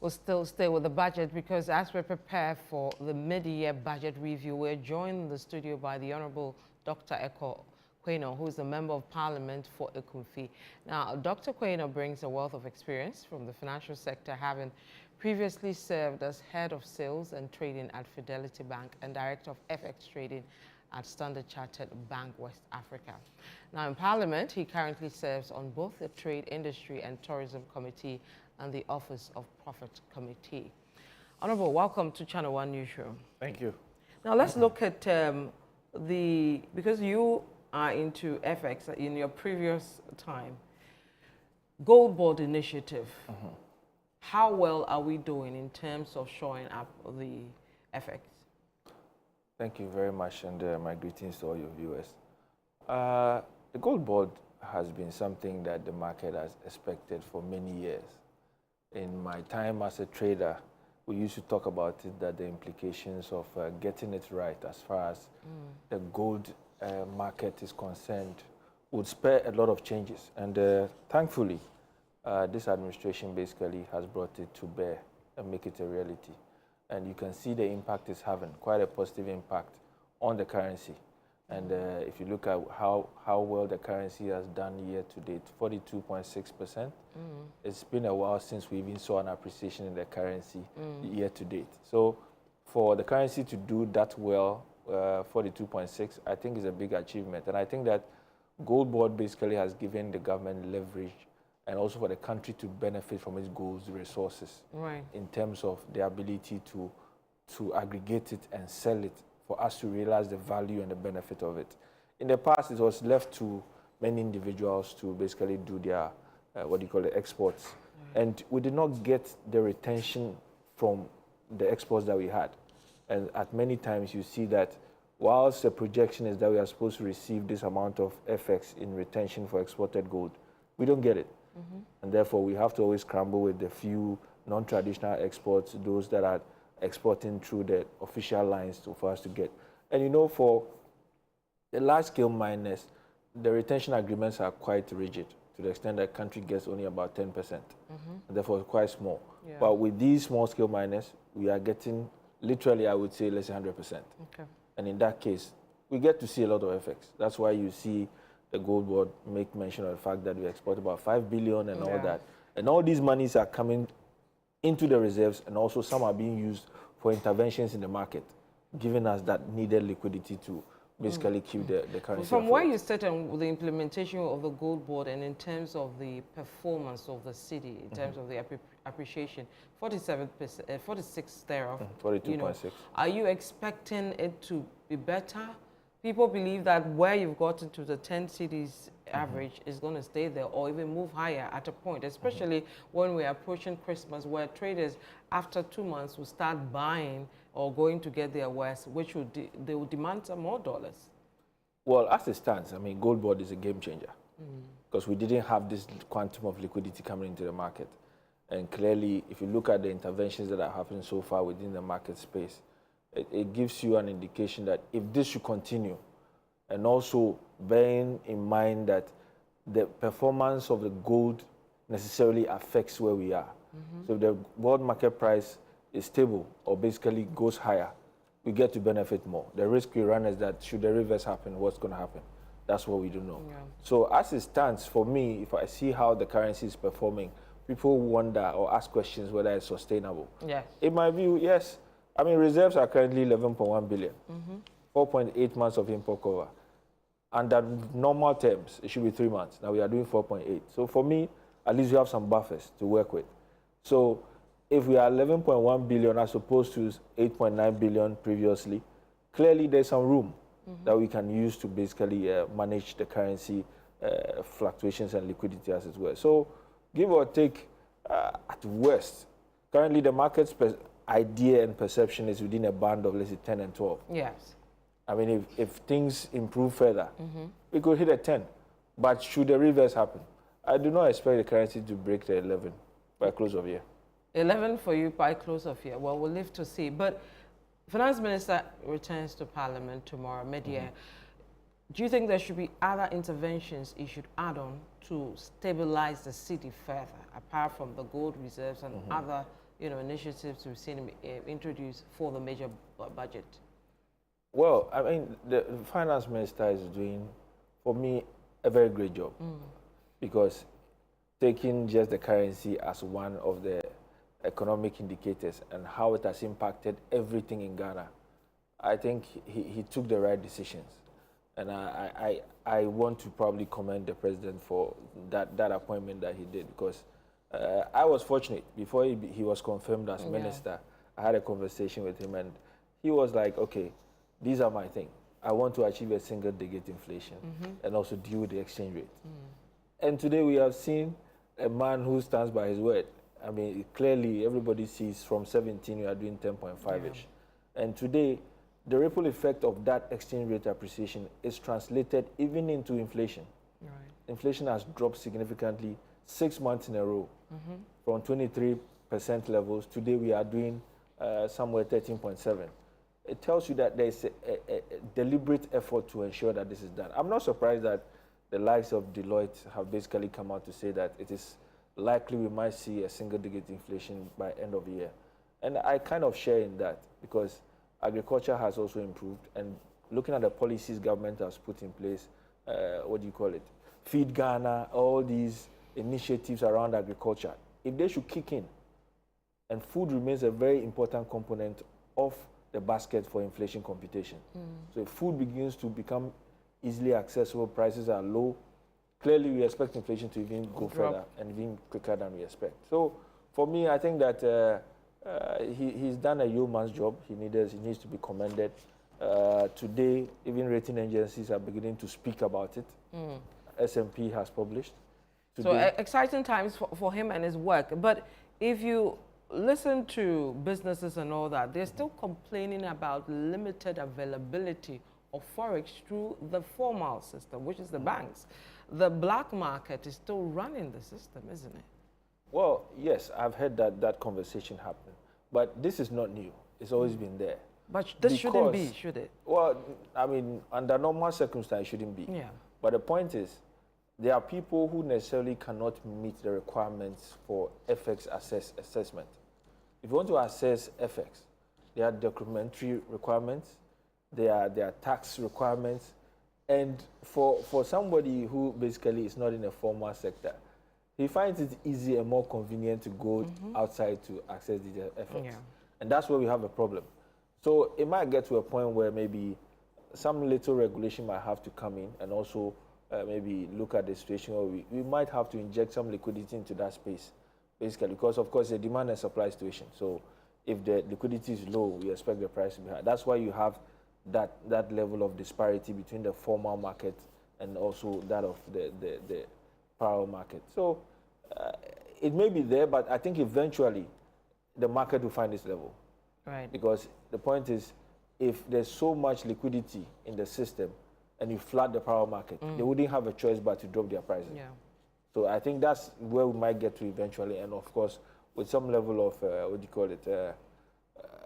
We'll still stay with the budget because as we prepare for the mid-year budget review, we're joined in the studio by the Honorable Dr. Kwainoe, who is a Member of Parliament for Ekumfi. Now, Dr. Kwainoe brings a wealth of experience from the financial sector, having previously served as Head of Sales and Trading at Fidelity Bank and Director of FX Trading at Standard Chartered Bank West Africa. Now, in Parliament, he currently serves on both the Trade, Industry and Tourism Committee and the Office of Profit Committee. Honorable, welcome to Channel One Newsroom. Thank you. Now let's look at because you are into FX in your previous time, Gold Board initiative. How well are we doing in terms of showing up the FX? Thank you very much, and my greetings to all your viewers. The Gold Board has been something that the market has expected for many years. In my time as a trader, we used to talk about it, that the implications of getting it right as far as the gold market is concerned would spur a lot of changes. And thankfully, this administration basically has brought it to bear and make it a reality. And you can see the impact it's having, quite a positive impact on the currency. And if you look at how well the currency has done year to date, 42.6%. It's been a while since we even saw an appreciation in the currency year to date. So for the currency to do that well, 42.6, I think is a big achievement. And I think that Gold Board basically has given the government leverage and also for the country to benefit from its gold resources in terms of the ability to aggregate it and sell it, for us to realize the value and the benefit of it. In the past, it was left to many individuals to basically do their, exports. And we did not get the retention from the exports that we had. And at many times, you see that whilst the projection is that we are supposed to receive this amount of FX in retention for exported gold, we don't get it. And therefore, we have to always scramble with the few non-traditional exports, those that are exporting through the official lines for us to get. And you know, for the large-scale miners, the retention agreements are quite rigid to the extent that the country gets only about 10%. And therefore, it's quite small. Yeah. But with these small-scale miners, we are getting literally, I would say, less than 100%. Okay. And in that case, we get to see a lot of FX. That's why you see the Gold Board make mention of the fact that we export about 5 billion and all that. And all these monies are coming into the reserves, and also some are being used for interventions in the market, giving us that needed liquidity to basically keep the currency. From where you sit on the implementation of the Gold Board and in terms of the performance of the city, in terms of the appreciation, 47%, 46 thereof, 42.6. Are you expecting it to be better? People believe that where you've gotten to the 10 cities average is going to stay there or even move higher at a point, especially when we're approaching Christmas, where traders after 2 months will start buying or going to get their wares, which they will demand some more dollars. Well, as it stands, I mean, Gold Board is a game changer because we didn't have this quantum of liquidity coming into the market. And clearly, if you look at the interventions that are happening so far within the market space, it gives you an indication that if this should continue, and also bearing in mind that the performance of the gold necessarily affects where we are. So if the world market price is stable or basically goes higher, we get to benefit more. The risk we run is that should the reverse happen, what's going to happen? That's what we don't know. Yeah. So as it stands, for me, if I see how the currency is performing, people wonder or ask questions whether it's sustainable. Yes. In my view, yes. I mean, reserves are currently 11.1 billion, 4.8 months of import cover. Under normal terms, it should be 3 months. Now we are doing 4.8. So for me, at least we have some buffers to work with. So if we are 11.1 billion as opposed to 8.9 billion previously, clearly there's some room that we can use to basically manage the currency fluctuations and liquidity as it were. So give or take, at worst, currently the market's idea and perception is within a band of, let's say, 10 and 12. Yes. I mean, if things improve further, we could hit a 10. But should the reverse happen, I do not expect the currency to break the 11 by close of year. 11 for you by close of year. Well, we'll live to see. But Finance Minister returns to Parliament tomorrow, mid-year. Do you think there should be other interventions he should add on to stabilize the city further, apart from the gold reserves and other, initiatives we've seen him introduce for the major budget? Well, I mean, the finance minister is doing, for me, a very great job because taking just the currency as one of the economic indicators and how it has impacted everything in Ghana, I think he took the right decisions. And I want to probably commend the president for that appointment that he did because I was fortunate. Before he was confirmed as minister, I had a conversation with him and he was like, okay, these are my things. I want to achieve a single-digit inflation and also deal with the exchange rate. And today we have seen a man who stands by his word. I mean, clearly everybody sees from 17 we are doing 10.5-ish. And today, the ripple effect of that exchange rate appreciation is translated even into inflation. Right. Inflation has dropped significantly 6 months in a row from 23% levels. Today we are doing somewhere 13.7. It tells you that there is a deliberate effort to ensure that this is done. I'm not surprised that the likes of Deloitte have basically come out to say that it is likely we might see a single-digit inflation by end of the year. And I kind of share in that because agriculture has also improved, and looking at the policies government has put in place, Feed Ghana, all these initiatives around agriculture, if they should kick in, and food remains a very important component of the basket for inflation computation. So if food begins to become easily accessible, prices are low, clearly we expect inflation to even go further and even quicker than we expect. So for me, I think that he's done a yeoman's job. He needs to be commended. Today, even rating agencies are beginning to speak about it. S&P has published. Today. So exciting times for him and his work. But if you listen to businesses and all that, they're still complaining about limited availability of forex through the formal system, which is the banks. The black market is still running the system, isn't it? Well, yes, I've heard that conversation happen. But this is not new. It's always been there. But this shouldn't be, should it? Well, I mean, under normal circumstances, it shouldn't be. Yeah. But the point is, there are people who necessarily cannot meet the requirements for FX assessment. If you want to assess FX, there are documentary requirements, there are tax requirements, and for somebody who basically is not in a formal sector, he finds it easy and more convenient to go outside to access the FX. Yeah. And that's where we have a problem. So it might get to a point where maybe some little regulation might have to come in and also maybe look at the situation where we might have to inject some liquidity into that space, basically, because of course it's a demand and supply situation. So if the liquidity is low, we expect the price to be high. That's why you have that level of disparity between the formal market and also that of the parallel market. So it may be there, but I think eventually the market will find its level. Right. Because the point is, if there's so much liquidity in the system and you flood the power market, they wouldn't have a choice but to drop their prices. Yeah. So I think that's where we might get to eventually. And of course, with some level of,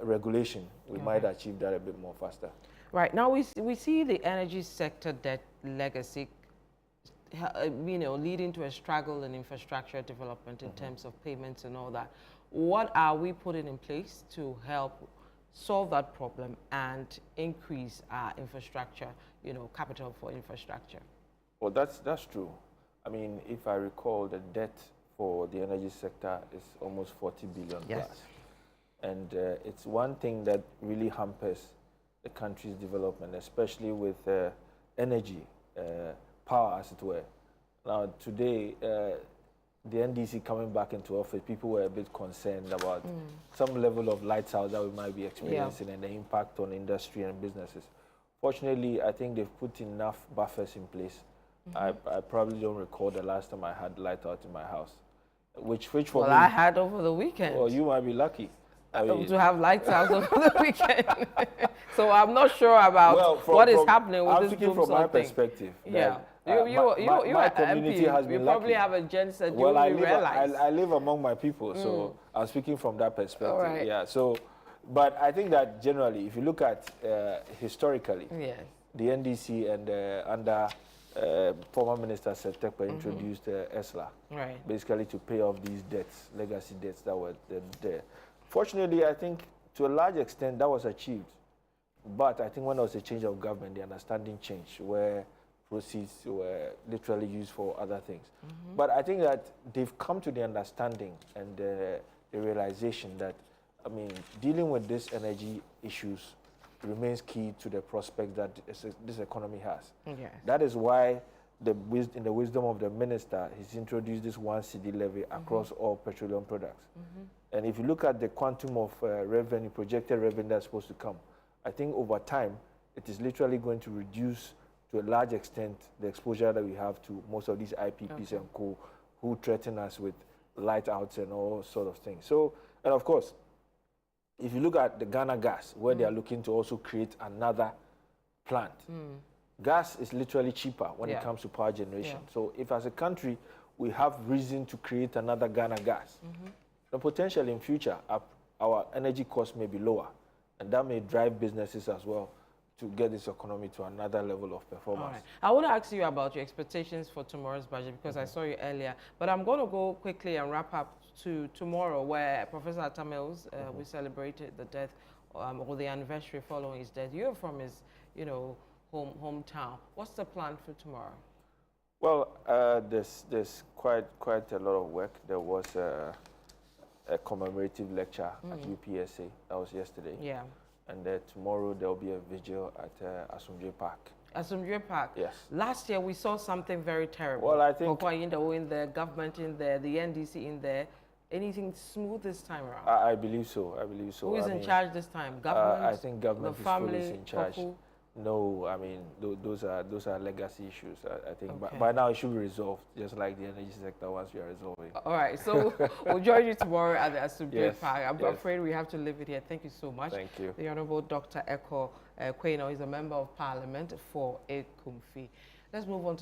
regulation, we might achieve that a bit more faster. Right. Now we see the energy sector debt legacy, leading to a struggle in infrastructure development in terms of payments and all that. What are we putting in place to help solve that problem and increase our infrastructure, capital for infrastructure? Well, that's true. I mean, if I recall, the debt for the energy sector is almost 40 billion plus. And it's one thing that really hampers the country's development, especially with energy, power, as it were. Now, today, the NDC coming back into office, people were a bit concerned about some level of lights out that we might be experiencing and the impact on industry and businesses. Fortunately, I think they've put enough buffers in place. I probably don't recall the last time I had light out in my house. Which for me... I had over the weekend. Well, you might be lucky. I mean, to have lights out over the weekend. So I'm not sure about what is happening with this group. From my perspective. Yeah. My community has been lucky. You probably have a genset. Well, I live among my people, so I'm speaking from that perspective. Right. Yeah. So, but I think that generally, if you look at historically, the NDC and under former Minister Setekpa introduced ESLA, basically to pay off these debts, legacy debts that were there. Fortunately, I think to a large extent that was achieved. But I think when there was a change of government, the understanding changed, where proceeds were literally used for other things. But I think that they've come to the understanding and the realization that, I mean, dealing with these energy issues remains key to the prospect that this economy has. Yes. That is why in the wisdom of the minister, he's introduced this 1 cedi levy across all petroleum products. And if you look at the quantum of revenue, projected revenue that's supposed to come, I think over time, it is literally going to reduce to a large extent the exposure that we have to most of these IPPs and co who threaten us with light outs and all sort of things. So, and of course, if you look at the Ghana gas, where they are looking to also create another plant, gas is literally cheaper when it comes to power generation. So if as a country, we have reason to create another Ghana gas, the potential in future, our energy costs may be lower. And that may drive businesses as well to get this economy to another level of performance. All right. I want to ask you about your expectations for tomorrow's budget because I saw you earlier. But I'm going to go quickly and wrap up to tomorrow, where Professor Atamils, we celebrated the death or the anniversary following his death. You're from his, hometown. What's the plan for tomorrow? Well, there's quite a lot of work. There was a commemorative lecture at UPSA. That was yesterday. Yeah. And tomorrow there will be a vigil at Asumdwe Park. Asumdwe Park? Yes. Last year we saw something very terrible. Well, I think... Kwainoe in there, government in there, the NDC in there. Anything smooth this time around? I believe so. I believe so. Who is in charge this time? Government? I think government the family, is fully in charge. Kofu? No, I mean, those are legacy issues. I think by now it should be resolved, just like the energy sector once we are resolving. All right, so we'll join you tomorrow at the Asumdwe Park. I'm afraid we have to leave it here. Thank you so much. Thank you. The Honorable Dr. Kwainoe is a Member of Parliament for Ekumfi. Let's move on to